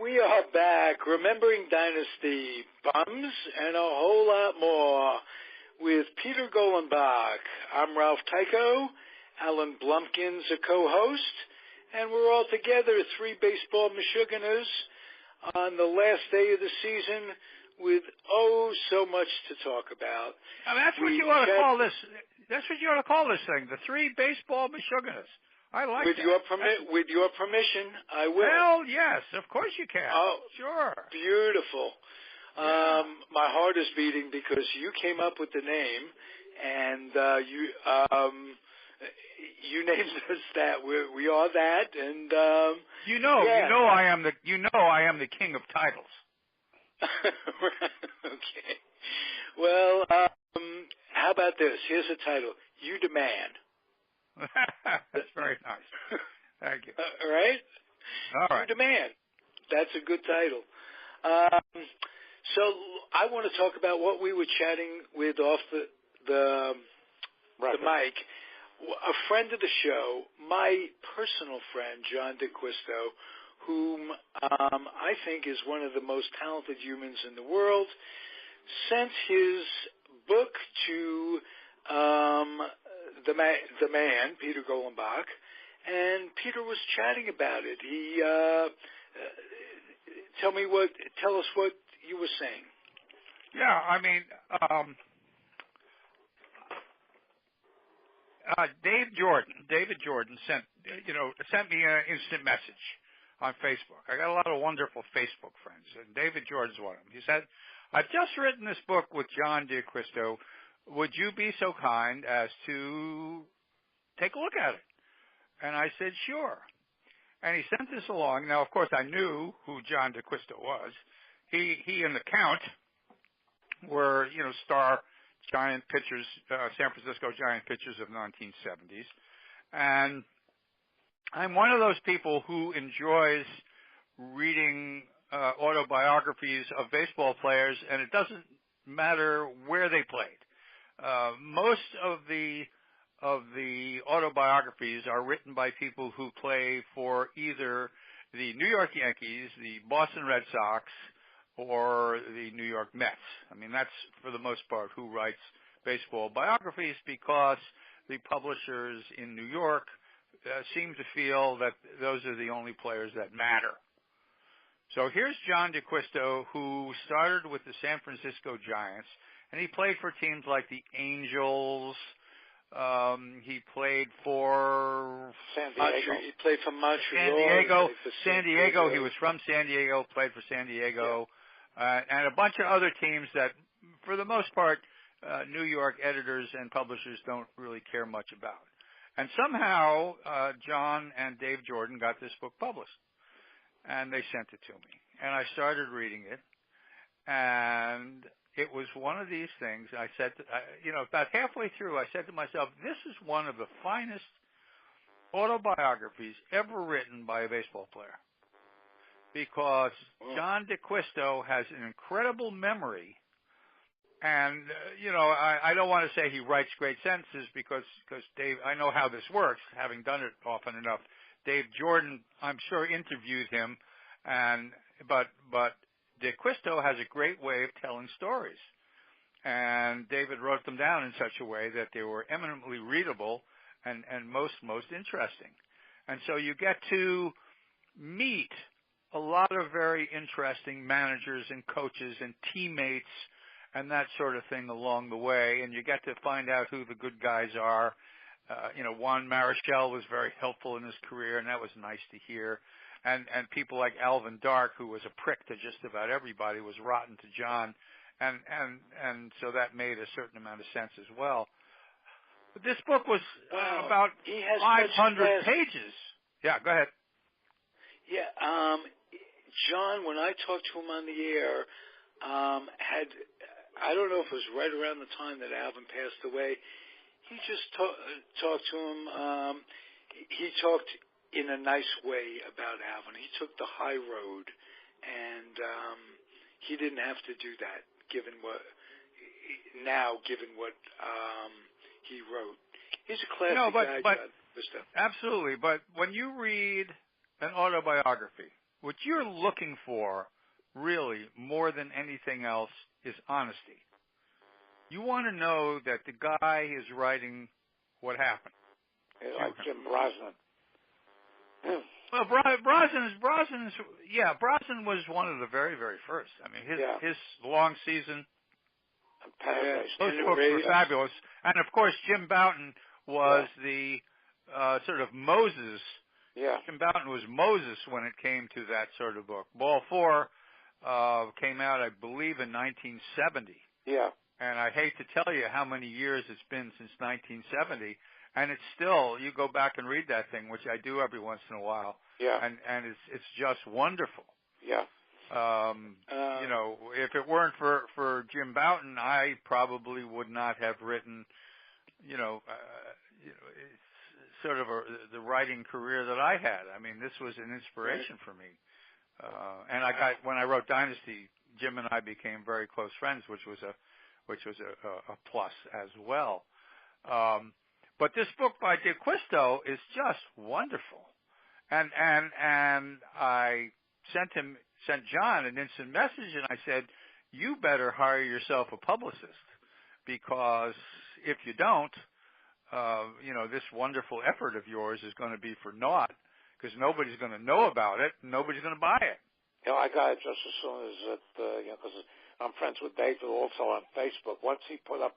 We are back, Remembering Dynasty, bums, and a whole lot more with Peter Golenbock. I'm Ralph Tyko. Alan Blumkin's a co-host, and we're all together, three baseball Michiganers, on the last day of the season with so much to talk about. Now, that's what you ought to call this. That's what you ought to call this thing, the three baseball Michiganers. I like with that. With your permission, I will. Well, yes, of course you can. Oh, sure. Beautiful. Yeah. My heart is beating because you came up with the name, and you named us that. We are that, and I am the king of titles. Okay. Well, how about this? Here's a title: You Demand. That's very nice. Thank you. All right? All right. You Demand. That's a good title. So I want to talk about what we were chatting with off the mic. A friend of the show, my personal friend, John DeQuisto, whom I think is one of the most talented humans in the world, sent his book to the man, Peter Golenbock, and Peter was chatting about it. He tell us what you were saying. Yeah, I mean, David Jordan sent me an instant message on Facebook. I got a lot of wonderful Facebook friends, and David Jordan's one of them. He said, "I've just written this book with John DeQuisto. Would you be so kind as to take a look at it?" And I said, "Sure." And he sent this along. Now, of course, I knew who John DeQuisto was. He and the Count were, star Giant pitchers, San Francisco Giant pitchers of 1970s. And I'm one of those people who enjoys reading autobiographies of baseball players, and it doesn't matter where they played. Most of the autobiographies are written by people who play for either the New York Yankees, the Boston Red Sox, or the New York Mets. I mean, that's for the most part who writes baseball biographies, because the publishers in New York seem to feel that those are the only players that matter. So here's John DeQuisto, who started with the San Francisco Giants, and he played for teams like the Angels. He played for San Diego. He played for Montreal. San Diego. He Diego. was from San Diego, played for San Diego, and a bunch of other teams that, for the most part, New York editors and publishers don't really care much about. And somehow, John and Dave Jordan got this book published, and they sent it to me. And I started reading it, and it was one of these things. I said, about halfway through, I said to myself, this is one of the finest autobiographies ever written by a baseball player, because John DeQuisto has an incredible memory. And, I don't want to say he writes great sentences because Dave, I know how this works, having done it often enough. Dave Jordan, I'm sure, interviewed him, but DeQuisto has a great way of telling stories. And David wrote them down in such a way that they were eminently readable and most interesting. And so you get to meet a lot of very interesting managers and coaches and teammates and that sort of thing along the way, and you get to find out who the good guys are. Juan Marichal was very helpful in his career, and that was nice to hear. And people like Alvin Dark, who was a prick to just about everybody, was rotten to John, and so that made a certain amount of sense as well. But this book was about 500 pages. Yeah, go ahead. Yeah, John, when I talked to him on the air, I don't know if it was right around the time that Alvin passed away. He just talked to him. He talked in a nice way about Alvin. He took the high road, and he didn't have to do that, given what he wrote. He's a classic guy. Absolutely. But when you read an autobiography, what you're looking for, really, more than anything else, is honesty. You want to know that the guy is writing what happened. Like Jim Brosnan. Well, Brosnan was one of the very, very first. I mean, his long season, those books were fabulous. And, of course, Jim Bouton was the sort of Moses. Yeah. Jim Bouton was Moses when it came to that sort of book. Ball 4 came out, I believe, in 1970. Yeah. And I hate to tell you how many years it's been since 1970. And it's still, you go back and read that thing, which I do every once in a while. Yeah. And it's just wonderful. Yeah. You know, if it weren't for Jim Bouton, I probably would not have written, it's sort of the writing career that I had. I mean, this was an inspiration for me. And when I wrote Dynasty, Jim and I became very close friends, which was a plus as well. But this book by DeQuisto is just wonderful. And I sent John an instant message, and I said, you better hire yourself a publicist, because if you don't, this wonderful effort of yours is going to be for naught, because nobody's going to know about it, and nobody's going to buy it. I got it just as soon as it, because I'm friends with David also on Facebook. Once he put up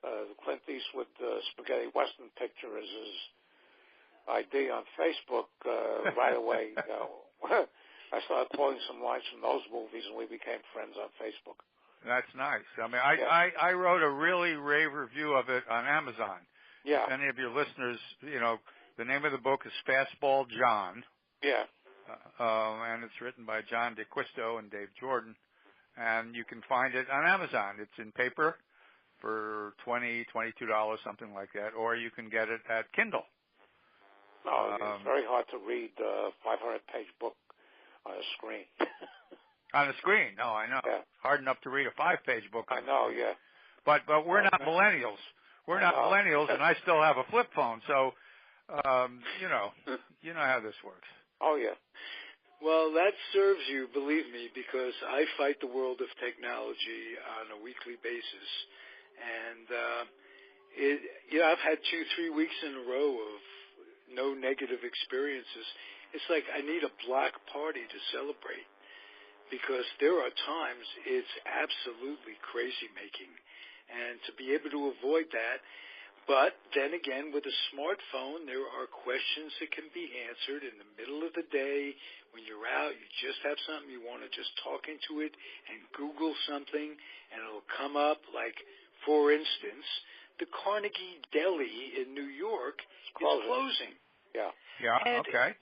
the Clint Eastwood spaghetti western picture as his ID on Facebook, right away, I started quoting some lines from those movies, and we became friends on Facebook. That's nice. I mean, I wrote a really rave review of it on Amazon. Yeah. If any of your listeners, the name of the book is Fastball John. Yeah. And it's written by John DeQuisto and Dave Jordan. And you can find it on Amazon. It's in paper for $20, $22, something like that, or you can get it at Kindle. No, it's very hard to read a 500-page book on a screen. On the screen? No, I know. Yeah. Hard enough to read a 5-page book on I know, screen. yeah. But we're not millennials. We're not millennials, and I still have a flip phone, so, you know how this works. Oh, yeah. Well, that serves you, believe me, because I fight the world of technology on a weekly basis. And, I've had 2-3 weeks in a row of no negative experiences. It's like I need a block party to celebrate, because there are times it's absolutely crazy making. And to be able to avoid that, but then again, with a smartphone, there are questions that can be answered in the middle of the day. When you're out, you just have something you want to just talk into it and Google something, and it'll come up. Like, for instance, the Carnegie Deli in New York is closing. Yeah. Yeah, and, okay.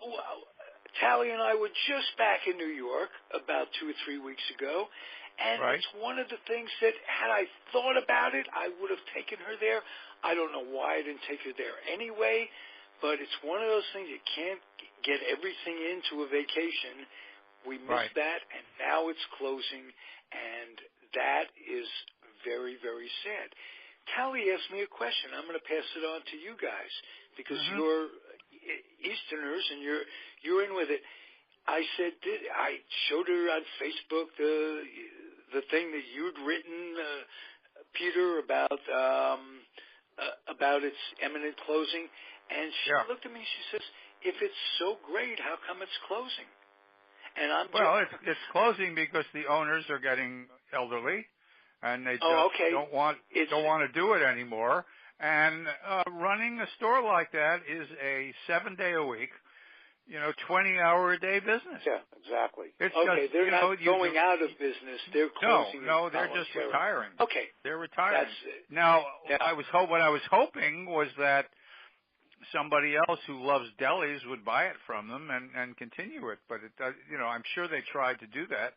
Tally and I were just back in New York about 2 or 3 weeks ago, and it's one of the things that, had I thought about it, I would have taken her there. I don't know why I didn't take her there anyway, but it's one of those things you can't get everything into a vacation. We missed that, and now it's closing, and that is very, very sad. Tally asked me a question. I'm going to pass it on to you guys, because you're Easterners and you're in with it. I said, I showed her on Facebook the thing that you'd written, Peter, about its imminent closing, and she looked at me. She says, "If it's so great, how come it's closing?" And it's closing because the owners are getting elderly, and they just don't want to do it anymore. And running a store like that is a 7-day-a-week, 20-hour-a-day business. Yeah, exactly. It's just, they're not going out of business. They're closing. No, they're just retiring. Okay, they're retiring. That's now, what I was hoping was that somebody else who loves delis would buy it from them and continue it. But it does. I'm sure they tried to do that.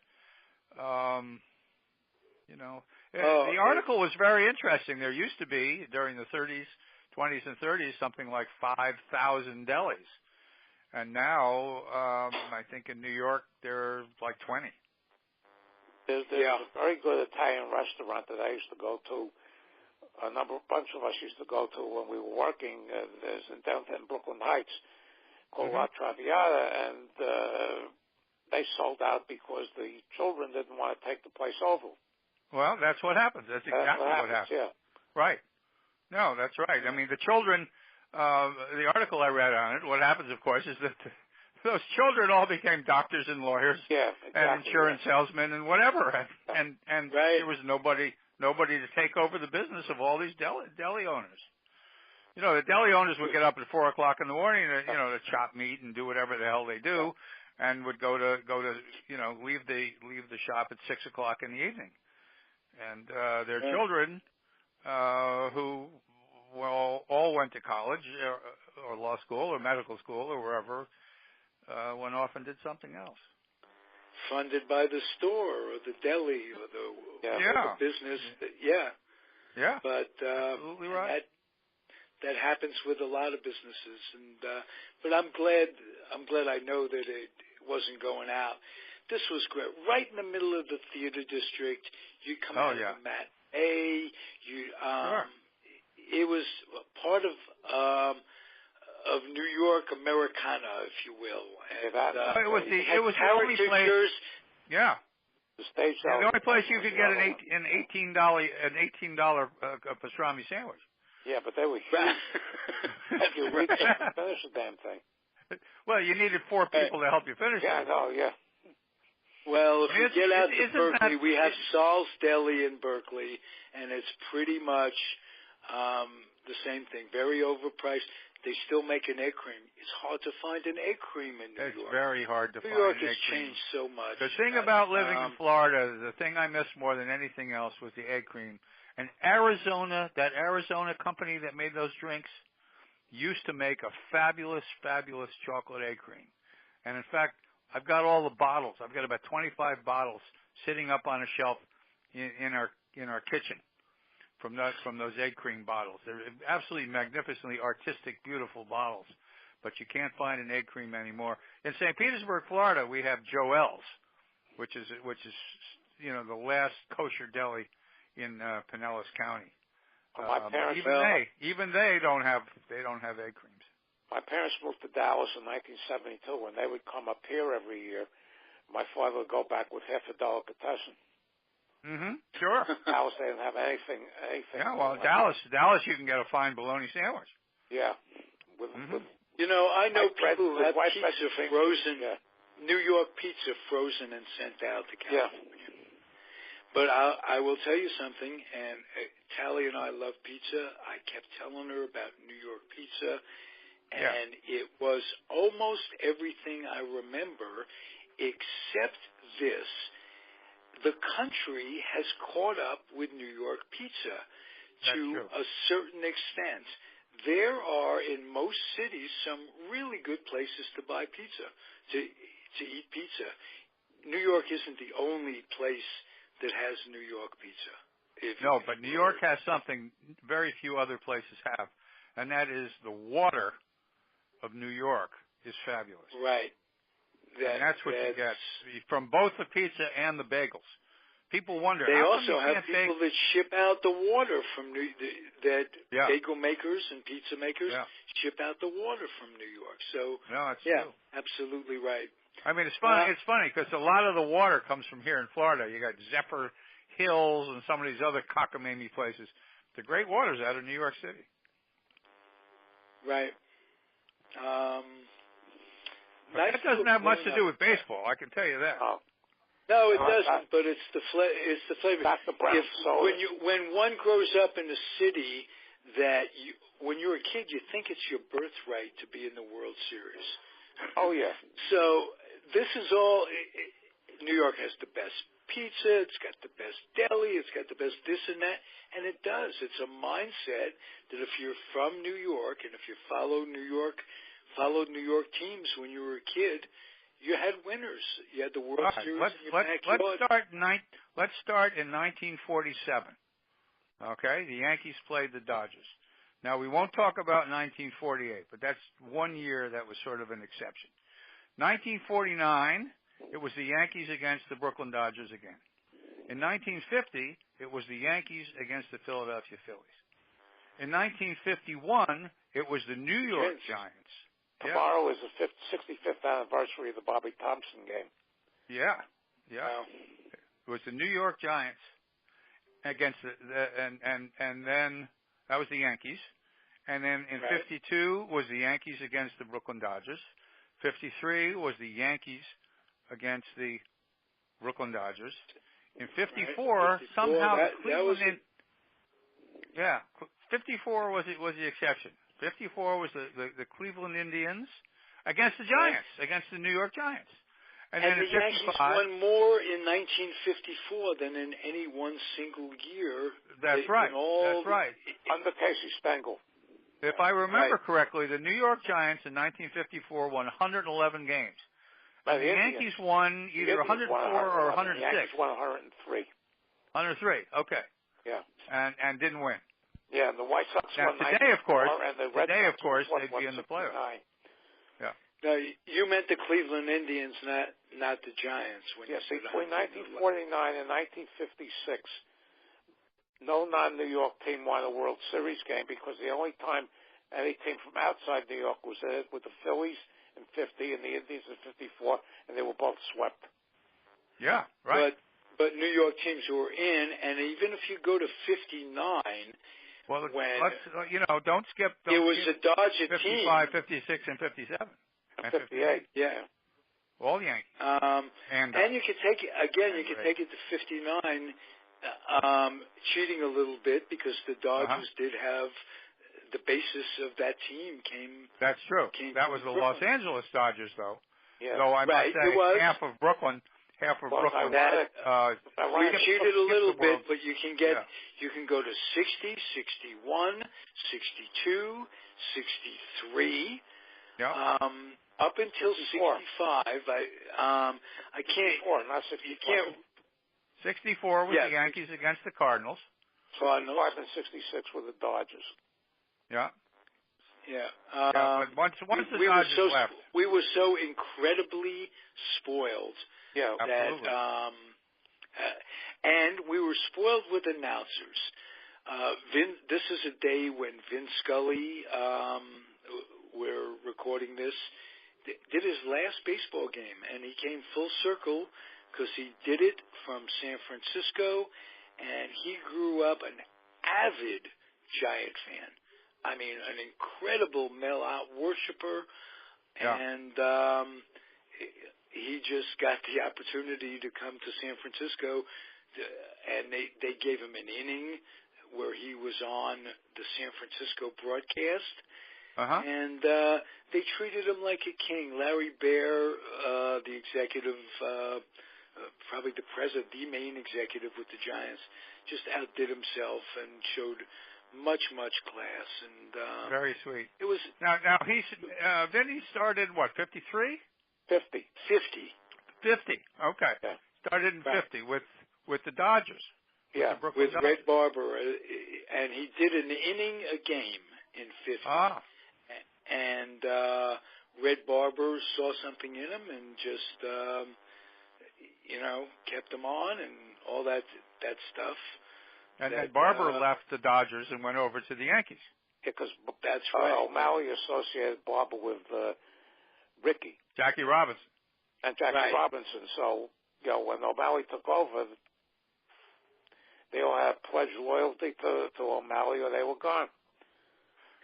The article was very interesting. There used to be, during the 20s and 30s, something like 5,000 delis. And now, I think in New York, there are like 20. There's a very good Italian restaurant that I used to go to. A bunch of us used to go to when we were working. There's in downtown Brooklyn Heights, called La Traviata, and they sold out because the children didn't want to take the place over. Well, that's what happens. That's exactly what happens. Yeah. Right. No, that's right. I mean, the children, the article I read on it, what happens, of course, is that those children all became doctors and lawyers and insurance salesmen and whatever. And there was nobody to take over the business of all these deli owners. You know, the deli owners would get up at 4 o'clock in the morning, to chop meat and do whatever the hell they do, and would go to leave the shop at 6 o'clock in the evening. And their children, who all went to college or law school or medical school or wherever, went off and did something else. Funded by the store or the deli or the business. Yeah. But absolutely right. That happens with a lot of businesses, but I'm glad I know that it wasn't going out. This was great, right in the middle of the theater district. You come out of the matinee. It was part of New York Americana, if you will. And, it was the only place. Yeah. The stage. The only place you could get an $18 pastrami sandwich. Yeah, but they were huge. You reach to finish the damn thing. Well, you needed 4 people to help you finish it. Yeah, I know, yeah. Well, if you get out to Berkeley, we have Saul's Deli in Berkeley, and it's pretty much the same thing. Very overpriced. They still make an egg cream. It's hard to find an egg cream in New York. It's very hard to find New York an egg has cream. changed so much. The thing about living in Florida, the thing I missed more than anything else was the egg cream. And that Arizona company that made those drinks used to make a fabulous, fabulous chocolate egg cream. And in fact, I've got all the bottles. I've got about 25 bottles sitting up on a shelf in our kitchen from those egg cream bottles. They're absolutely magnificently artistic, beautiful bottles. But you can't find an egg cream anymore. In St. Petersburg, Florida, we have Joel's, which is the last kosher deli in Pinellas County. My parents even they don't have egg creams. My parents moved to Dallas in 1972. When they would come up here every year, my father would go back with half a delicatessen. Mm-hmm. Sure. Dallas, they didn't have anything. Yeah, well, Dallas, you can get a fine bologna sandwich. Yeah. I know people who have pizza frozen, New York pizza frozen and sent out to California. Yeah. But I will tell you something, and Tally and I love pizza. I kept telling her about New York pizza, and it was almost everything I remember except this. The country has caught up with New York pizza to a certain extent. There are, in most cities, some really good places to buy pizza, to eat pizza. New York isn't the only place that has New York pizza. No, but New York has something very few other places have, and that is the water of New York is fabulous. Right. And that's what you get from both the pizza and the bagels. People wonder. They also have people that ship out the water from bagel makers and pizza makers ship out the water from New York. So that's true. Absolutely right. I mean, it's funny because a lot of the water comes from here in Florida. You got Zephyr Hills and some of these other cockamamie places. The great water's out of New York City. Right. That doesn't have much to do with baseball. I can tell you that. No, it doesn't. But it's the flavor. That's the brown soda. When one grows up in a city that when you're a kid, you think it's your birthright to be in the World Series. Oh yeah. So this is all. New York has the best pizza. It's got the best deli. It's got the best this and that, and it does. It's a mindset that if you're from New York and if you followed New York teams when you were a kid, you had winners. You had the World Series in your backyard. Let's start in 1947. Okay, the Yankees played the Dodgers. Now, we won't talk about 1948, but that's 1 year that was sort of an exception. 1949, it was the Yankees against the Brooklyn Dodgers again. In 1950, it was the Yankees against the Philadelphia Phillies. In 1951, it was the New York Giants. Tomorrow is the 65th anniversary of the Bobby Thompson game. Yeah. Wow. It was the New York Giants against and then that was the Yankees. And then in 52 was the Yankees against the Brooklyn Dodgers. 53 was the Yankees against the Brooklyn Dodgers. In 54, somehow Cleveland. 54 was the exception. 54 was the Cleveland Indians against the Giants, against the New York Giants. And then the Yankees won more in 1954 than in any one single year. That's right. That's right. Under Casey Stengel. If I remember correctly, the New York Giants in 1954 won 111 games. And the Yankees won either 104 or 106. The Yankees won 103. 103, okay. Yeah. And didn't win. Yeah, and the White Sox won today, of course, and the Red Sox they'd be in the playoffs. Yeah. No, you meant the Cleveland Indians, not the Giants. Between 1949 and 1956, no non-New York team won a World Series game because the only time any team from outside New York was in it with the Phillies in 50 and the Indians in 54, and they were both swept. Yeah, right. But New York teams were in, and even if you go to 59, well, let's don't skip. It was a Dodger 55, team. 56, and 57. And 58, yeah. All Yankees. And you could take it again. You could take it to 59. Cheating a little bit because the Dodgers did have the basis of that team came. That's true. That was the Los Angeles Dodgers, though. Yeah. Though I must say half of Brooklyn. We cheated a little bit, but you can get you can go to 60, 61, 62, 63. Yeah. Up until 65, I can't. 64, not 64. You can't. 64 was the Yankees against the Cardinals. 65 and 66 were the Dodgers. Yeah. Yeah. But once the Dodgers left, we were so incredibly spoiled. Yeah, absolutely. And we were spoiled with announcers. This is a day when Vin Scully, we're recording this, did his last baseball game, and he came full circle because he did it from San Francisco, and he grew up an avid Giant fan. I mean, an incredible Mel-out worshiper, and he just got the opportunity to come to San Francisco, and they gave him an inning where he was on the San Francisco broadcast, and they treated him like a king. Larry Baer, the executive, probably the president, the main executive with the Giants, just outdid himself and showed much class, and very sweet. It was now then he started 53? 50. 50. Okay. Yeah. Started in 50 with the Dodgers. With Red Barber, and he did an inning a game in 50. And Red Barber saw something in him and just kept him on and all that stuff. And then Barber left the Dodgers and went over to the Yankees. Because that's right. O'Malley associated Barber with Ricky. Jackie Robinson. And Jackie Robinson. So, when O'Malley took over, they all had pledged loyalty to O'Malley or they were gone.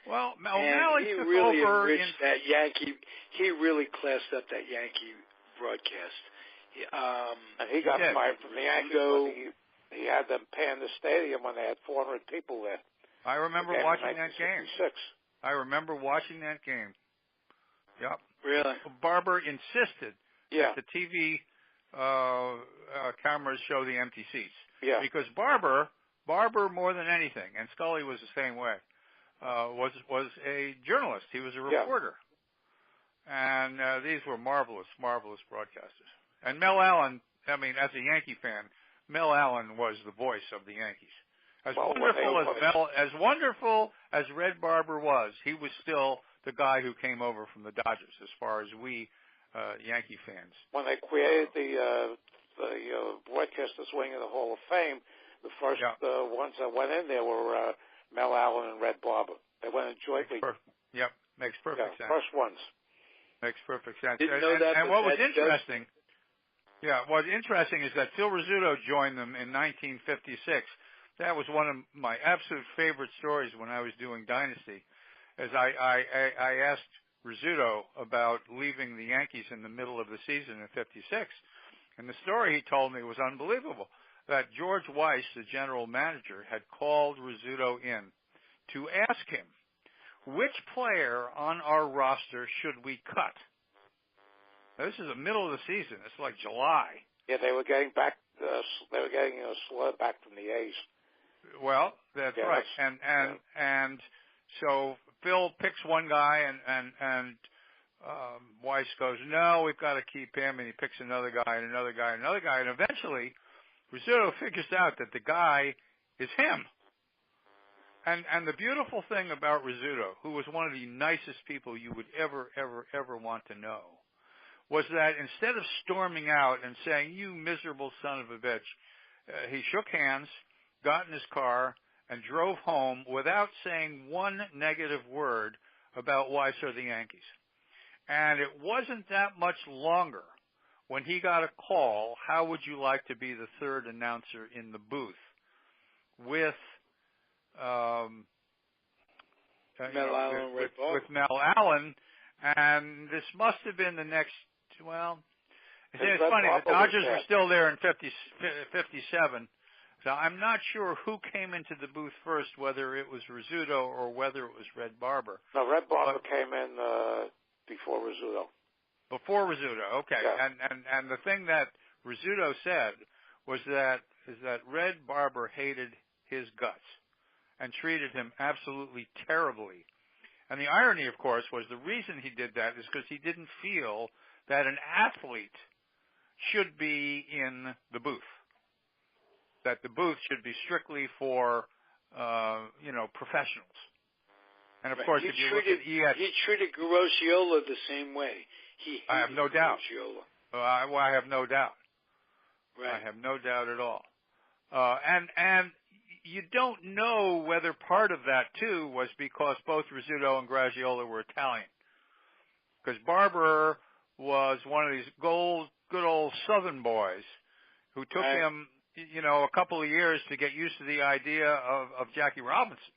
Well, O'Malley took really over enriched that Yankee. He really classed up that Yankee broadcast. And he got fired from the Yankees. He had them pan the stadium when they had 400 people there. I remember watching that game. 1966. I remember watching that game. Yep. Really? Barber insisted that the TV cameras show the empty seats. Yeah. Because Barber more than anything, and Scully was the same way, was a journalist. He was a reporter. And these were marvelous broadcasters. And Mel Allen, I mean, as a Yankee fan, Mel Allen was the voice of the Yankees. As wonderful as Red Barber was, he was still the guy who came over from the Dodgers as far as we Yankee fans. When they created the broadcasters wing of the Hall of Fame, the first ones that went in there were Mel Allen and Red Barber. They went in jointly. Makes perfect sense. First ones. Makes perfect sense. Didn't know that, and what was interesting, Yeah, what's interesting is that Phil Rizzuto joined them in 1956. That was one of my absolute favorite stories when I was doing Dynasty, as I asked Rizzuto about leaving the Yankees in the middle of the season in 56. And the story he told me was unbelievable, that George Weiss, the general manager, had called Rizzuto in to ask him, which player on our roster should we cut? Now, this is the middle of the season. It's like July. Yeah, they were getting back. They were getting a slur back from the A's. Well, that's right. And so Phil picks one guy, and Weiss goes, no, we've got to keep him, and he picks another guy, and another guy, and another guy, and eventually Rizzuto figures out that the guy is him. And the beautiful thing about Rizzuto, who was one of the nicest people you would ever want to know, was that instead of storming out and saying, you miserable son of a bitch, he shook hands, got in his car, and drove home without saying one negative word about Weiss or the Yankees. And it wasn't that much longer when he got a call, how would you like to be the third announcer in the booth, with with Mel Allen, and this must have been the next, well, it's funny, the Dodgers were still there in 57, so I'm not sure who came into the booth first, whether it was Rizzuto or whether it was Red Barber. No, Red Barber came in before Rizzuto. Before Rizzuto, okay. Yeah. And the thing that Rizzuto said was that Red Barber hated his guts and treated him absolutely terribly. And the irony, of course, was the reason he did that is because he didn't feel that an athlete should be in the booth, that the booth should be strictly for, professionals. And, of course, if you look at ES... He treated Garosciola the same way. I have no doubt. I have no doubt. Right. I have no doubt at all. And you don't know whether part of that, too, was because both Rizzuto and Garosciola were Italian. Because Barber was one of these good old Southern boys who took him, a couple of years to get used to the idea of Jackie Robinson.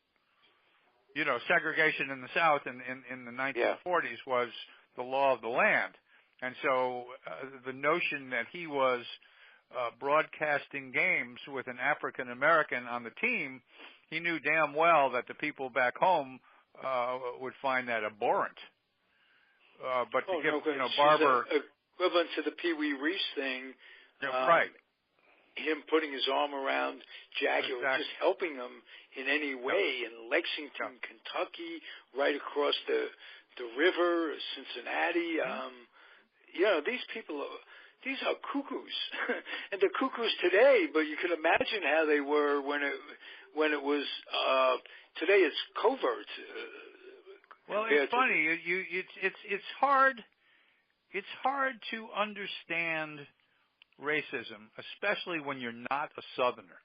Segregation in the South in the 1940s was the law of the land. And so the notion that he was broadcasting games with an African American on the team, he knew damn well that the people back home would find that abhorrent. But to give Barber equivalent to the Pee Wee Reese thing, right? Him putting his arm around Jackie or just helping him in any way in Lexington, Kentucky, right across the river, Cincinnati. These people these are cuckoos, and they're cuckoos today. But you can imagine how they were when it was. Today it's covert. Well, it's funny. It's hard. It's hard to understand racism, especially when you're not a Southerner.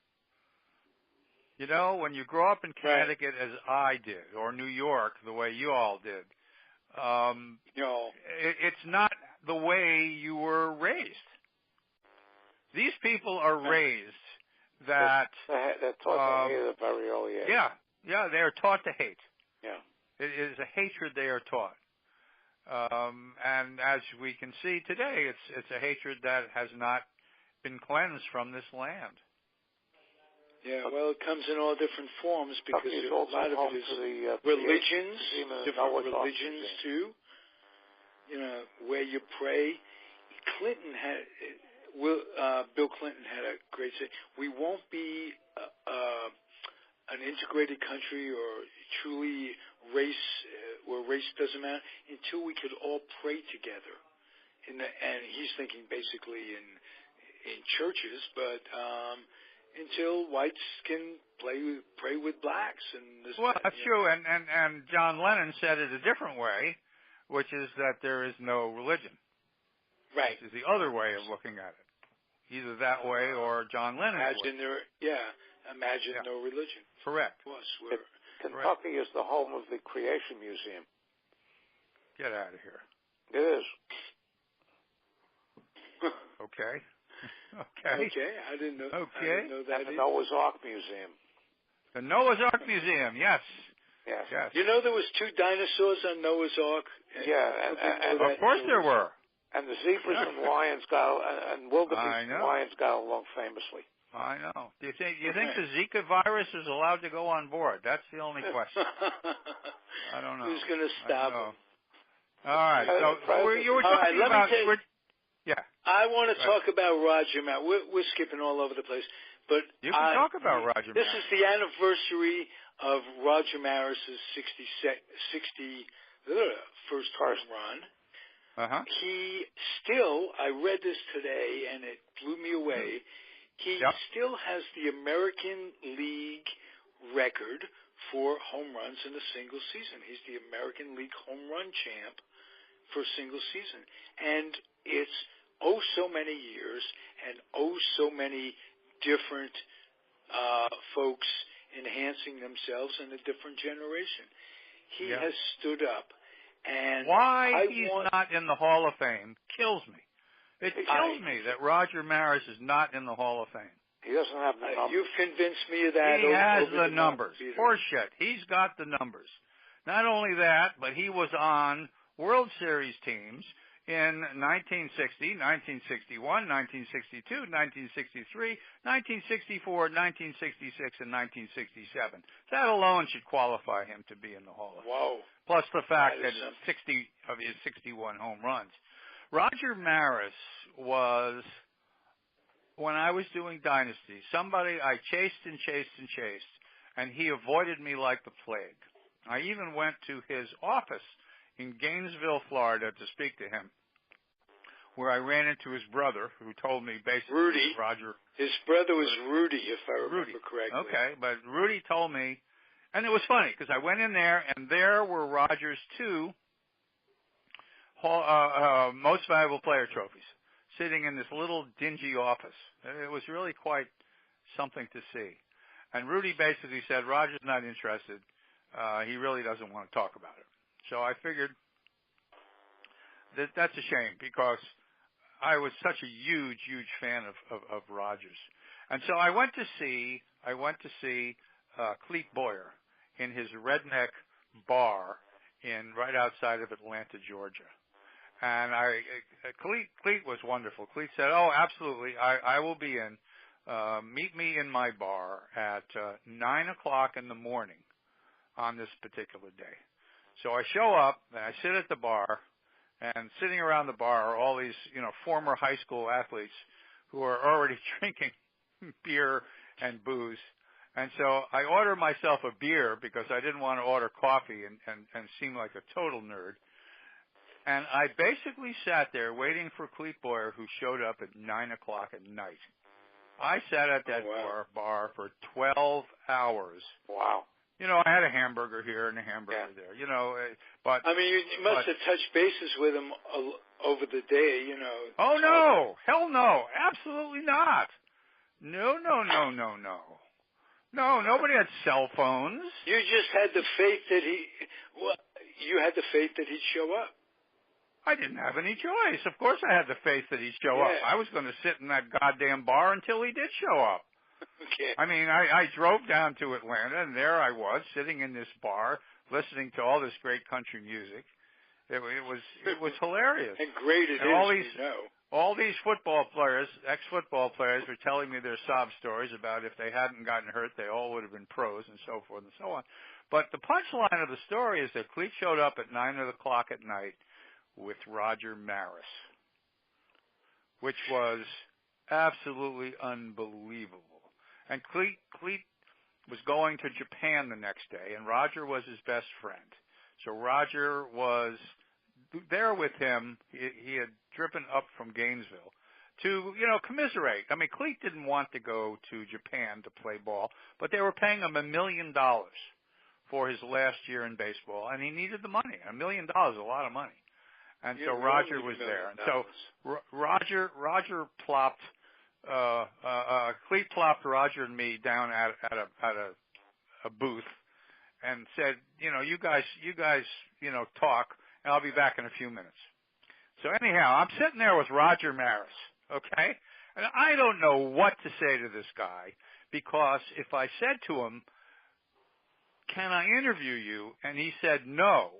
When you grow up in Connecticut, as I did, or New York, the way you all did, it's not the way you were raised. These people are raised that they're taught to hate at a very early age. Yeah, they are taught to hate. Yeah, it is a hatred they are taught. And as we can see today, it's a hatred that has not been cleansed from this land. Yeah, well, it comes in all different forms because a lot of it is religions, different religions too. Where you pray. Bill Clinton had a great say. We won't be an integrated country or truly race, where race doesn't matter, until we could all pray together. And he's thinking basically in churches, but until whites can pray with blacks. That's true. And John Lennon said it a different way, which is that there is no religion. Right. Which is the other way of looking at it. Either that way or John Lennon. Imagine no religion. Correct. Kentucky is the home of the Creation Museum. Get out of here. It is. Okay. Okay. Okay, I didn't know. Okay. I didn't know that. And the Noah's Ark Museum. The Noah's Ark Museum, yes. Yes. Yes. You know there was 2 dinosaurs on Noah's Ark? Yeah, and Of course there were. And the zebras and lions and wildebeest and lions got along famously. I know. Do you think the Zika virus is allowed to go on board? That's the only question. I don't know. Who's going to stop him? All right. So you were talking about. Yeah. I want to talk about Roger Maris. We're skipping all over the place, but you can talk about Roger Maris. This is the anniversary of Roger Maris's 61st home run. Uh-huh. He still, I read this today and it blew me away. He still has the American League record for home runs in a single season. He's the American League home run champ for a single season. And it's so many years and so many different folks enhancing themselves in a different generation. He has stood up. And why he's not in the Hall of Fame kills me. It kills me that Roger Maris is not in the Hall of Fame. He doesn't have the numbers. You've convinced me of that. He has the numbers. Horseshit. He's got the numbers. Not only that, but he was on World Series teams in 1960, 1961, 1962, 1963, 1964, 1966, and 1967. That alone should qualify him to be in the Hall of Fame. Whoa. Plus the fact that 60 of his 61 home runs. Roger Maris was, when I was doing Dynasty, somebody I chased and chased and chased, and he avoided me like the plague. I even went to his office in Gainesville, Florida, to speak to him, where I ran into his brother, who told me basically Rudy. Roger. His brother was Rudy, if I remember correctly. Okay, but Rudy told me, and it was funny because I went in there, and there were Roger's 2 most valuable player trophies sitting in this little dingy office. It was really quite something to see. And Rudy basically said, Roger's not interested. He really doesn't want to talk about it. So I figured that's a shame because I was such a huge, huge fan of Rogers. And so I went to see Clete Boyer in his redneck bar right outside of Atlanta, Georgia. And Clete was wonderful. Clete said, "Oh, absolutely, I will be in. Meet me in my bar at 9:00 in the morning on this particular day." So I show up and I sit at the bar, and sitting around the bar are all these, former high school athletes who are already drinking beer and booze. And so I order myself a beer because I didn't want to order coffee and seem like a total nerd. And I basically sat there waiting for Clete Boyer, who showed up at 9:00 at night. I sat at that bar for 12 hours. Wow. I had a hamburger here and a hamburger there, but... I mean, you must have touched bases with him over the day, Oh, no. Hell no. Absolutely not. No. No, nobody had cell phones. You just had the faith that he'd show up. I didn't have any choice. Of course I had the faith that he'd show up. I was going to sit in that goddamn bar until he did show up. Okay. I mean, I drove down to Atlanta, and there I was sitting in this bar listening to all this great country music. It was hilarious. And great it is, All these football players, ex-football players, were telling me their sob stories about if they hadn't gotten hurt, they all would have been pros and so forth and so on. But the punchline of the story is that Clete showed up at 9:00 at night with Roger Maris, which was absolutely unbelievable. And Clete was going to Japan the next day, and Roger was his best friend. So Roger was there with him. He had driven up from Gainesville to, commiserate. I mean, Clete didn't want to go to Japan to play ball, but they were paying him $1 million for his last year in baseball, and he needed the money. $1 million is a lot of money. And so Roger was there. And so Roger plopped, Clete plopped Roger and me down at a booth and said, you guys, talk, and I'll be back in a few minutes. So anyhow, I'm sitting there with Roger Maris, okay? And I don't know what to say to this guy, because if I said to him, can I interview you? And he said no,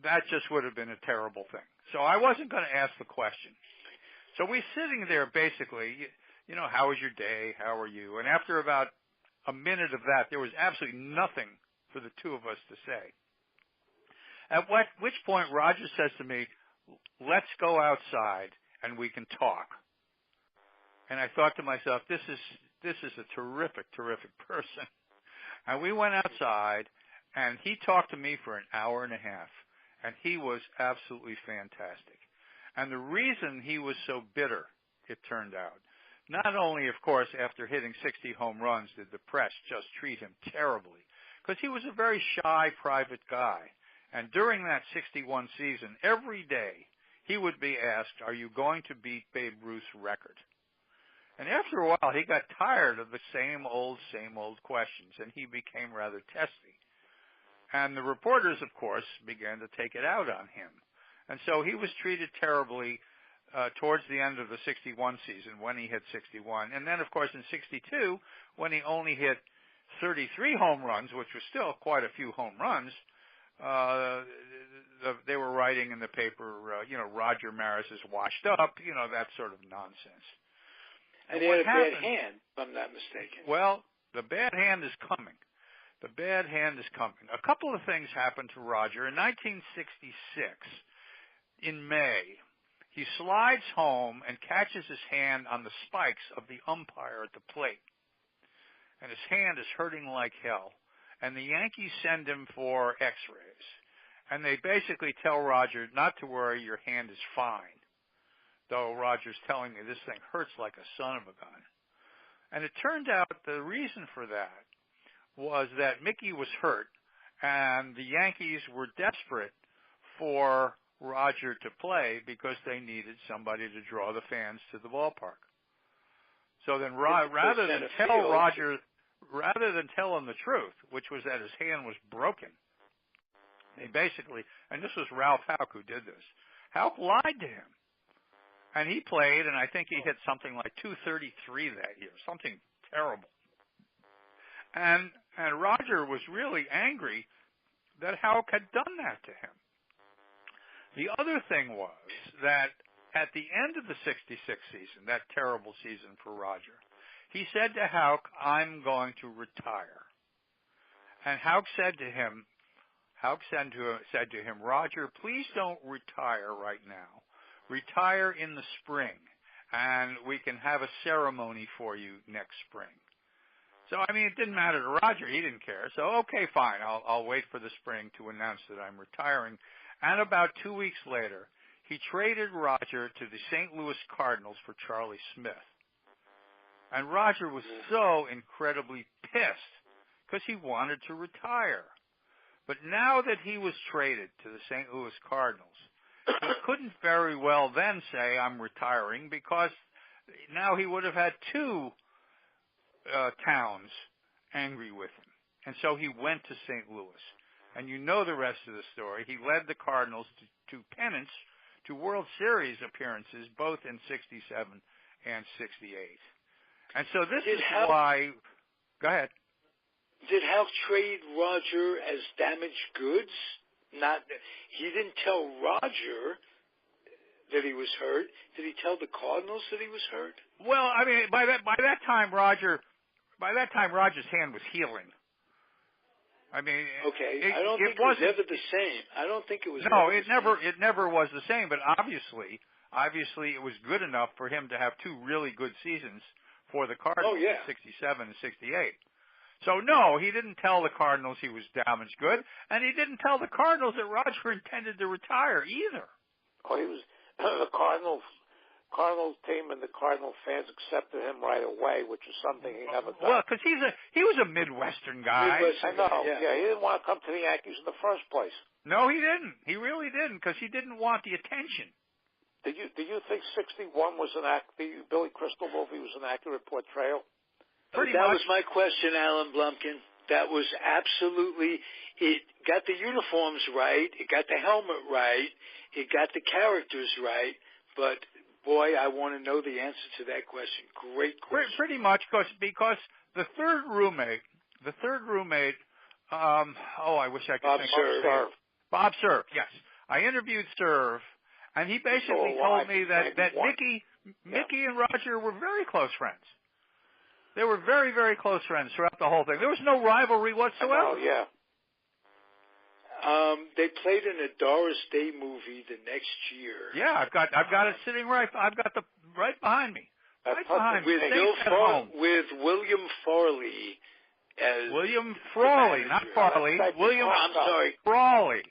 that just would have been a terrible thing. So I wasn't going to ask the question. So we're sitting there basically, you know, how was your day? How are you? And after about a minute of that, there was absolutely nothing for the two of us to say. At which point Roger says to me, let's go outside and we can talk. And I thought to myself, this is a terrific, terrific person. And we went outside, and he talked to me for an hour and a half, and he was absolutely fantastic. And the reason he was so bitter, it turned out, not only, of course, after hitting 60 home runs did the press just treat him terribly, because he was a very shy, private guy. And during that 61 season, every day, he would be asked, are you going to beat Babe Ruth's record? And after a while, he got tired of the same old questions, and he became rather testy. And the reporters, of course, began to take it out on him. And so he was treated terribly towards the end of the 61 season when he hit 61. And then, of course, in 62, when he only hit 33 home runs, which was still quite a few home runs, they were writing in the paper, Roger Maris is washed up, that sort of nonsense. And he had a bad hand, if I'm not mistaken. Well, the bad hand is coming. The bad hand is coming. A couple of things happened to Roger. In 1966, in May, he slides home and catches his hand on the spikes of the umpire at the plate. And his hand is hurting like hell. And the Yankees send him for x-rays. And they basically tell Roger not to worry, your hand is fine. Though Roger's telling me this thing hurts like a son of a gun. And it turned out the reason for that was that Mickey was hurt, and the Yankees were desperate for Roger to play because they needed somebody to draw the fans to the ballpark. So then rather than tell him the truth, which was that his hand was broken, they basically, and this was Ralph Tyko who did this, Tyko lied to him. And he played, and I think he hit something like 233 that year, something terrible. And Roger was really angry that Tyko had done that to him. The other thing was that at the end of the 66 season, that terrible season for Roger, he said to Tyko, I'm going to retire. And Tyko said to him, Roger, please don't retire right now. Retire in the spring, and we can have a ceremony for you next spring. So, it didn't matter to Roger. He didn't care. So, okay, fine. I'll wait for the spring to announce that I'm retiring. And about 2 weeks later, he traded Roger to the St. Louis Cardinals for Charlie Smith. And Roger was so incredibly pissed because he wanted to retire. But now that he was traded to the St. Louis Cardinals, he couldn't very well then say, I'm retiring, because now he would have had two towns angry with him. And so he went to St. Louis. And you know the rest of the story. He led the Cardinals to pennants, to World Series appearances, both in 67 and 68. And so this is why... Go ahead. Did Tyko trade Roger as damaged goods? He didn't tell Roger that he was hurt. Did he tell the Cardinals that he was hurt? Well, by that time Roger's hand was healing. Okay. I don't think it was ever the same. I don't think it was. No, it never was the same. But obviously, it was good enough for him to have two really good seasons for the Cardinals, 67 and 68. So, no, he didn't tell the Cardinals he was damaged good, and he didn't tell the Cardinals that Roger intended to retire either. Oh, he was the Cardinal team and the Cardinal fans accepted him right away, which is something he never done. Well, because he was a Midwestern guy. I know. Yeah, he didn't want to come to the Yankees in the first place. No, he didn't. He really didn't, because he didn't want the attention. Did you think 61 was Billy Crystal movie was an accurate portrayal? That was my question, Alan Blumkin. That was absolutely, it got the uniforms right, it got the helmet right, it got the characters right, but boy, I want to know the answer to that question. Great question. Pretty much, because the third roommate, I wish I could think of it. Bob Cerv, yes. I interviewed Cerv, and he basically told me that Mickey and Roger were very close friends. They were very, very close friends throughout the whole thing. There was no rivalry whatsoever. Oh, yeah. They played in a Doris Day movie the next year. Yeah, I've got it sitting right behind me. Right behind me. With William Farley as William Frawley, not Farley. I'm sorry. Frawley.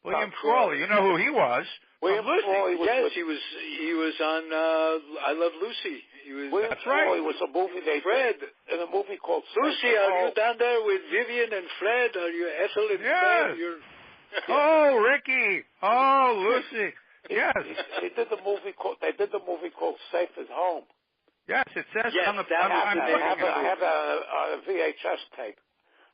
William Frawley. You know who he was? William Frawley was. Yes, he was on I Love Lucy. William Frawley was a movie they Fred did in a movie called Lucy. Are you down there with Vivian and Fred? Are you Ethel and Fred? Oh, Ricky. Oh, Lucy. Yes. They did the movie called Safe at Home. Yes, it says on the. I have a VHS tape.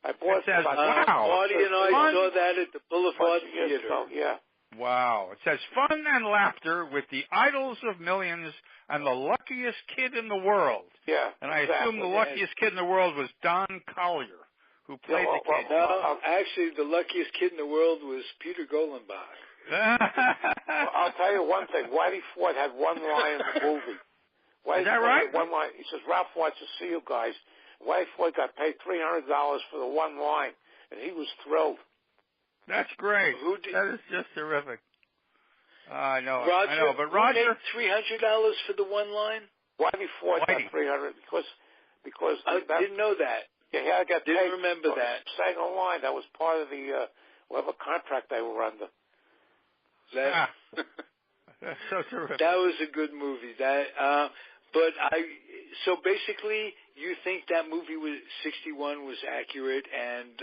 I bought it. Wow. Marty and I saw that at the Boulevard Theater. Yeah. Wow. It says fun and laughter with the idols of millions and the luckiest kid in the world. Yeah. And I assume the luckiest kid in the world was Don Collier, who played the kid. No, actually, the luckiest kid in the world was Peter Golenbock. I'll tell you one thing. Whitey Ford had one line in the movie. Is that right? One line. He says, "Ralph wants to see you guys." Whitey Ford got paid $300 for the one line, and he was thrilled. That's great. That is just terrific. I know, but Roger made $300 for the one line. Whitey Ford got $300 because I didn't know that. Yeah, I didn't remember that. Saying a line that was part of the whatever contract they were under. That's so terrific. That was a good movie. So basically, you think that movie was 61 was accurate, and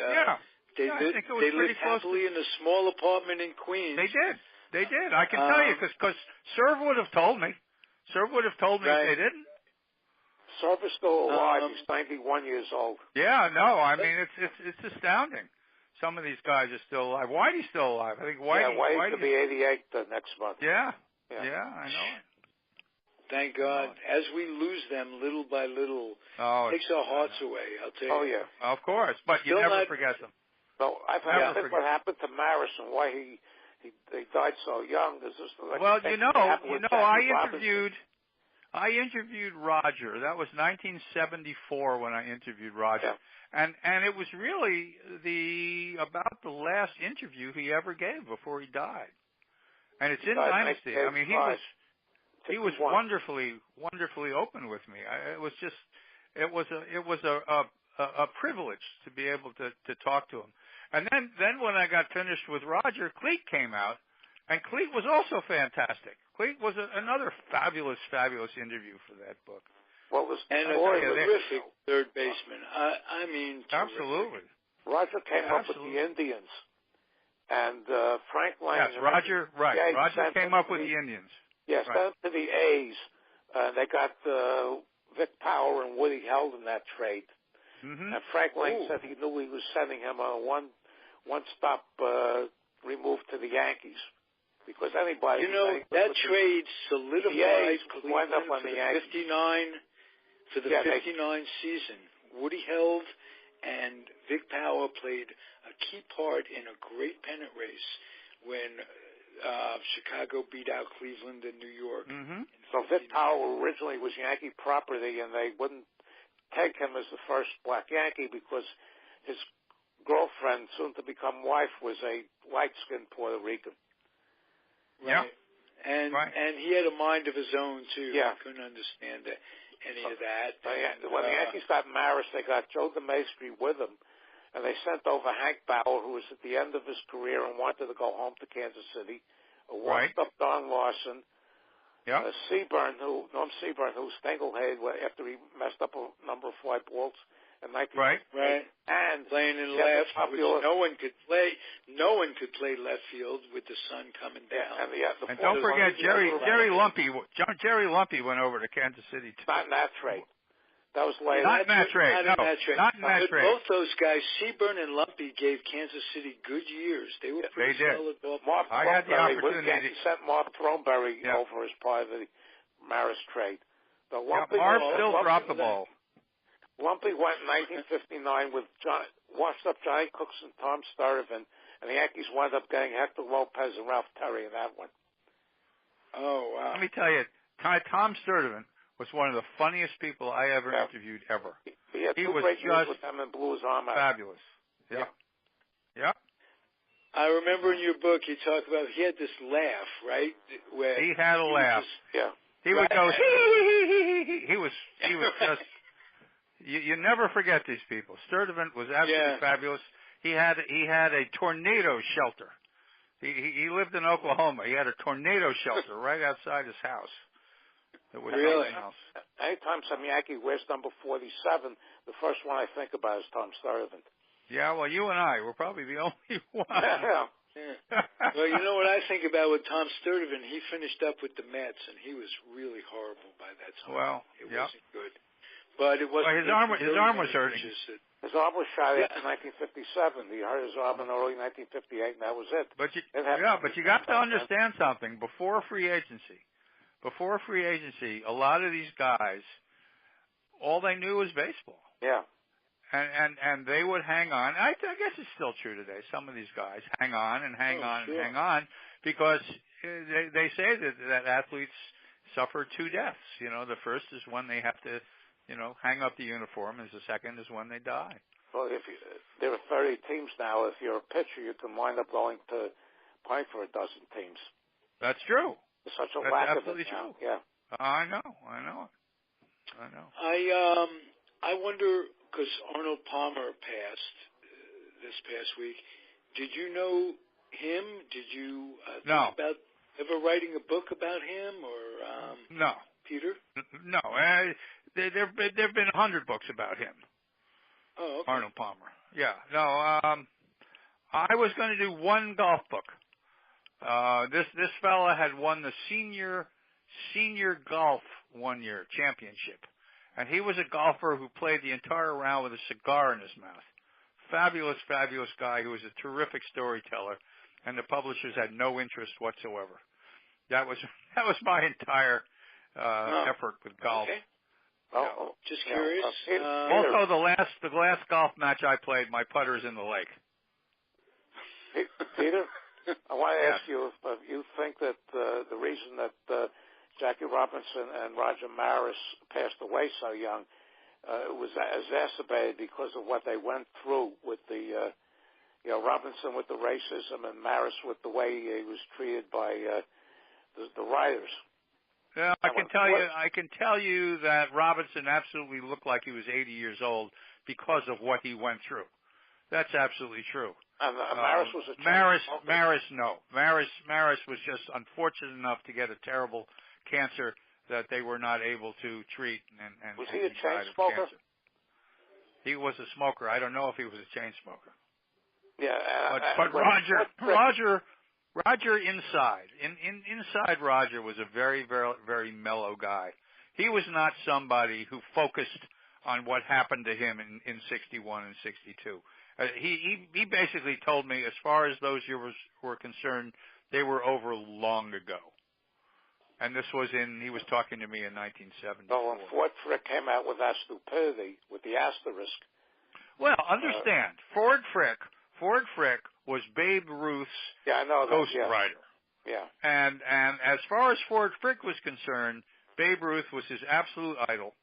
they lived happily in a small apartment in Queens. They did. I can tell you because Cerv would have told me. If they didn't. Cerv is still alive. He's 91 years old. Yeah, no, I mean it's astounding. Some of these guys are still alive. Whitey's still alive. I think Whitey could be 88 next month. Yeah, I know it. Thank God. As we lose them little by little, it takes our hearts away, I'll tell you. Oh, yeah. Of course, but you never forget them. No, I think what happened to Maris and why he died so young is just like... Well, I interviewed Roger. That was 1974 when I interviewed Roger. Yeah. And it was really about the last interview he ever gave before he died. And it's in Dynasty. I mean, he was wonderfully open with me. It was a privilege to be able to talk to him. And then when I got finished with Roger, Cleet came out, and Cleet was also fantastic. Cleet was another fabulous interview for that book. Well, and a terrific third baseman. I mean, absolutely. Roger came up with the Indians, and Frank Lane. Yes, Roger. Right. Yeah, Roger came up with the Indians. Yes, sent to the A's. They got Vic Power and Woody Held in that trade. Mm-hmm. And Frank Lane said he knew he was sending him a one-stop remove to the Yankees. Because anybody... that trade solidified Cleveland for the 59 season. Woody Held and Vic Power played a key part in a great pennant race when Chicago beat out Cleveland and New York. Mm-hmm. So Vic Power originally was Yankee property, and they wouldn't take him as the first black Yankee because his girlfriend, soon to become wife, was a light-skinned Puerto Rican. Right. Yeah. And he had a mind of his own, too. Yeah. I couldn't understand any of that. When the Yankees got Maris, they got Joe DeMaestri with them, and they sent over Hank Bauer, who was at the end of his career and wanted to go home to Kansas City, a washed-up Don Larson, Norm Seaburn, who Stengel-Haid after he messed up a number of fly balls in 1998. Right. And playing in left, which no one could play. No one could play left field with the sun coming down. And don't forget Jerry Lumpy. Jerry Lumpy went over to Kansas City too. Not in that trade. That was later. Not in that trade. Not in that trade. Both those guys, Seaburn and Lumpy, gave Kansas City good years. They were pretty solid. I had the opportunity. He sent Mark Throneberry over as part of the Maris trade. The Lumpy still dropped the ball. Lumpy went in 1959 with washed-up Johnny Cooks and Tom Sturtevant, and the Yankees wound up getting Hector Lopez and Ralph Terry in that one. Oh, wow. Let me tell you, Tom Sturtevant was one of the funniest people I ever interviewed ever. He had two great years with them and blew his arm out. Fabulous. Yeah. I remember in your book you talk about he had this laugh, right? Where he had a laugh. He would go, he was just, you never forget these people. Sturtevant was absolutely fabulous. He had a tornado shelter. He lived in Oklahoma. He had a tornado shelter right outside his house. Really? Anytime some Yankee wears number 47, the first one I think about is Tom Sturtevant. Yeah, well, you and I were probably the only one. Yeah. Well, you know what I think about with Tom Sturtevant? He finished up with the Mets, and he was really horrible by that time. Well, it wasn't good. But it wasn't. Well, his arm was hurting. His arm was shot in 1957. He hurt his arm in early 1958, and that was it. But you got to understand something. Before free agency, a lot of these guys, all they knew was baseball. Yeah. And they would hang on. I guess it's still true today. Some of these guys hang on and hang on because they say that athletes suffer two deaths. You know, the first is when they have to, hang up the uniform, and the second is when they die. Well, there are 30 teams now. If you're a pitcher, you can wind up going to play for a dozen teams. That's true. There's such a That's lack absolutely of it now. True. Yeah. I know. I wonder, because Arnold Palmer passed this past week. Did you know him? Did you think about ever writing a book about him or no? Peter? No. There've been 100 books about him. Oh, okay. Arnold Palmer. Yeah. No. I was going to do one golf book. This fella had won the senior golf 1 year championship. And he was a golfer who played the entire round with a cigar in his mouth. Fabulous, fabulous guy who was a terrific storyteller, and the publishers had no interest whatsoever. That was my entire effort with golf. Okay. Oh, just curious. Also, the last golf match I played, my putter's in the lake. Peter, I want to ask you if you think that the reason that Jackie Robinson and Roger Maris passed away so young was exacerbated because of what they went through with the, Robinson with the racism and Maris with the way he was treated by the writers. Yeah, I can tell you that Robinson absolutely looked like he was 80 years old because of what he went through. That's absolutely true. And Maris was a Maris was just unfortunate enough to get a terrible cancer that they were not able to treat. And was he a chain smoker? He was a smoker. I don't know if he was a chain smoker. Yeah, but Roger inside Roger was a very, very, very mellow guy. He was not somebody who focused on what happened to him in 61 and 62. He basically told me, as far as those years were concerned, they were over long ago. And this was he was talking to me in 1974. So when Ford Frick came out with that stupidity, with the asterisk. Well, understand, Ford Frick was Babe Ruth's ghostwriter. Yeah. And as far as Ford Frick was concerned, Babe Ruth was his absolute idol.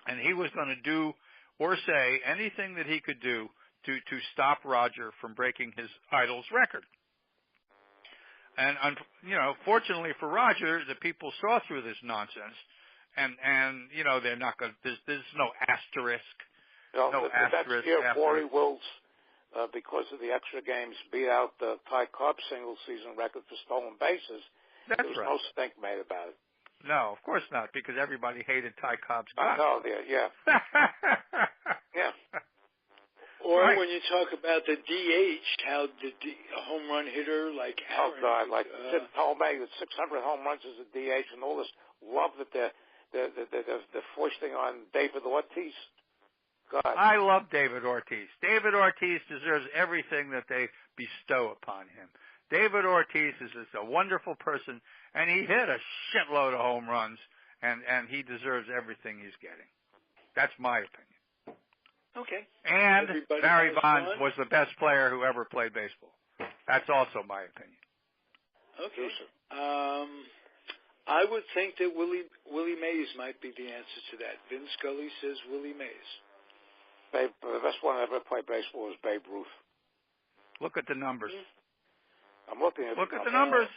And he was going to do or say anything that he could do to stop Roger from breaking his idol's record. And, fortunately for Roger, the people saw through this nonsense. And they're not going to, there's no asterisk. That year, Corey Wills, because of the extra games, beat out the Ty Cobb single season record for stolen bases. That's there was right. no stink made about it. No, of course not, because everybody hated Ty Cobb's I know, yeah. Yeah. Or when you talk about the DH, how a home run hitter like Aaron. Oh, God, like Sid Tomei with 600 home runs as a DH and all this love that they're foisting on David Ortiz. God. I love David Ortiz. David Ortiz deserves everything that they bestow upon him. David Ortiz is just a wonderful person, and he hit a shitload of home runs, and he deserves everything he's getting. That's my opinion. Okay. And Everybody Barry Bonds fun. was the best player who ever played baseball. That's also my opinion. Okay. I would think that Willie Mays might be the answer to that. Vin Scully says Willie Mays. The best one that ever played baseball was Babe Ruth. Look at the numbers. I'm looking at Look at the numbers.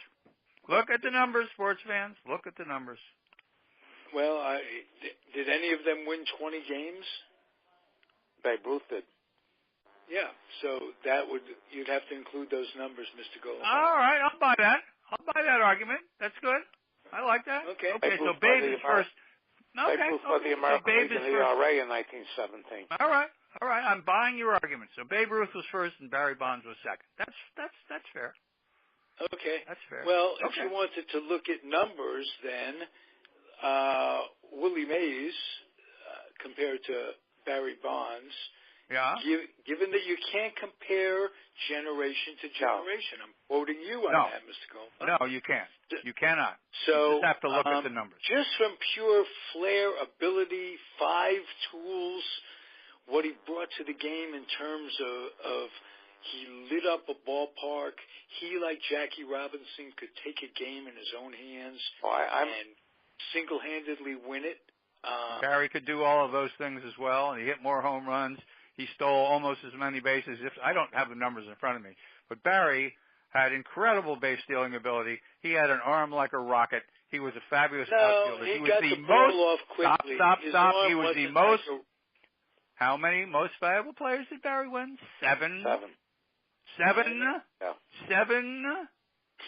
Look at the numbers, sports fans. Look at the numbers. Well, did any of them win 20 games? Babe Ruth did. Yeah, so you'd have to include those numbers, Mr. Golenbock. All right, I'll buy that. I'll buy that argument. That's good. I like that. Okay. So Babe is first. Babe Ruth led the American League in the ERA in 1917. All right. I'm buying your argument. So Babe Ruth was first and Barry Bonds was second. That's fair. Okay. That's fair. Well, if you wanted to look at numbers, then Willie Mays compared to Barry Bonds. Yeah. Given that you can't compare generation to generation, I'm quoting you on that, Mr. Golenbock. No, you can't. You cannot. So you just have to look at the numbers. Just from pure flair, ability, 5 tools, what he brought to the game in terms of he lit up a ballpark. He, like Jackie Robinson, could take a game in his own hands and single-handedly win it. Barry could do all of those things as well, and he hit more home runs. He stole almost as many bases. I don't have the numbers in front of me, but Barry had incredible base stealing ability. He had an arm like a rocket. He was a fabulous outfielder. He was got the the ball off quickly. Stop. He was the most. How many most valuable players did Barry win? 7. 7? Yeah. 7?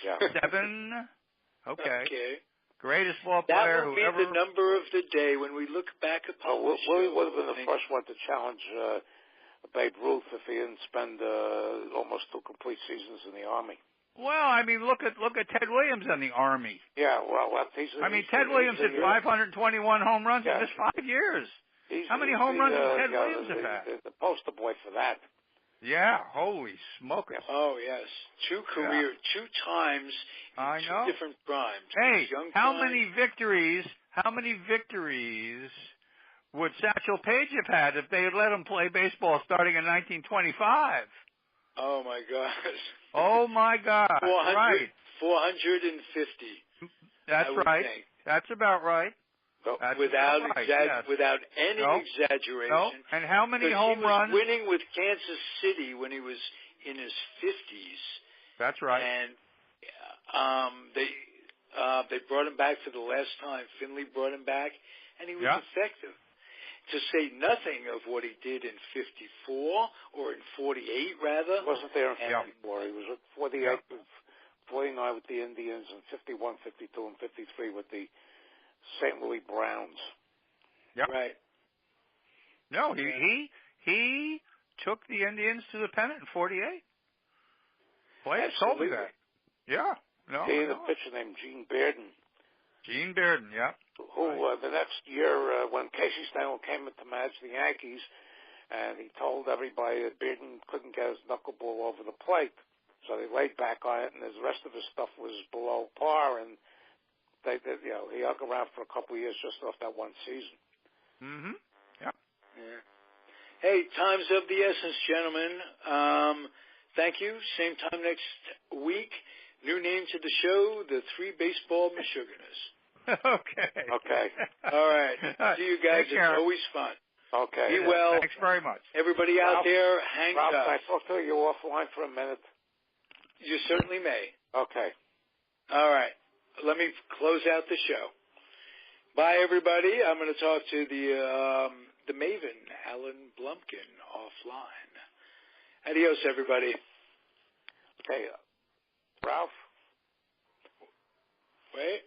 Yeah. 7? Okay. Greatest ball that player will who be ever. the number of the day when we look back upon the show. Willie would have been the first one to challenge Babe Ruth if he didn't spend almost 2 complete seasons in the Army. Well, I mean, look at Ted Williams in the Army. Yeah, well, Ted Williams hit 521 home runs in just 5 years. How many home runs does Ted Williams have had? The poster boy for that. Yeah, holy smokers. Oh, yes. 2 times I in know. 2 different primes. Hey, how many victories would Satchel Paige have had if they had let him play baseball starting in 1925? Oh, my gosh. Oh, my God. 450. That's right. Think. That's about right. Without any exaggeration. No. And how many home runs? He was winning with Kansas City when he was in his 50s. That's right. And they brought him back for the last time. Finley brought him back, and he was effective. To say nothing of what he did in 54 or in 48, rather. He wasn't there in 54. He was at 48, 49 with the Indians, and 51, 52, and 53 with the St. Louis Browns. Yep. Right. No, he took the Indians to the pennant in 48. Players told me that. Yeah. No. He and a pitcher named Gene Bearden. Gene Bearden, yeah. Who the next year when Casey Stengel came in to manage the Yankees, and he told everybody that Bearden couldn't get his knuckleball over the plate, so they laid back on it, and the rest of his stuff was below par, and he hung around for a couple of years just off that one season. Mm-hmm. Yeah. Hey, time's of the essence, gentlemen. Thank you. Same time next week. New name to the show, the 3 Baseball Michiganers. Okay. All right. See you guys. It's always fun. Okay. Be well. Thanks very much. Everybody out there, hang tough. Ralph, can I talk to you offline for a minute? You certainly may. Okay. All right. Let me close out the show. Bye, everybody. I'm going to talk to the Maven, Alan Blumkin, offline. Adios, everybody. Okay. Ralph? Wait.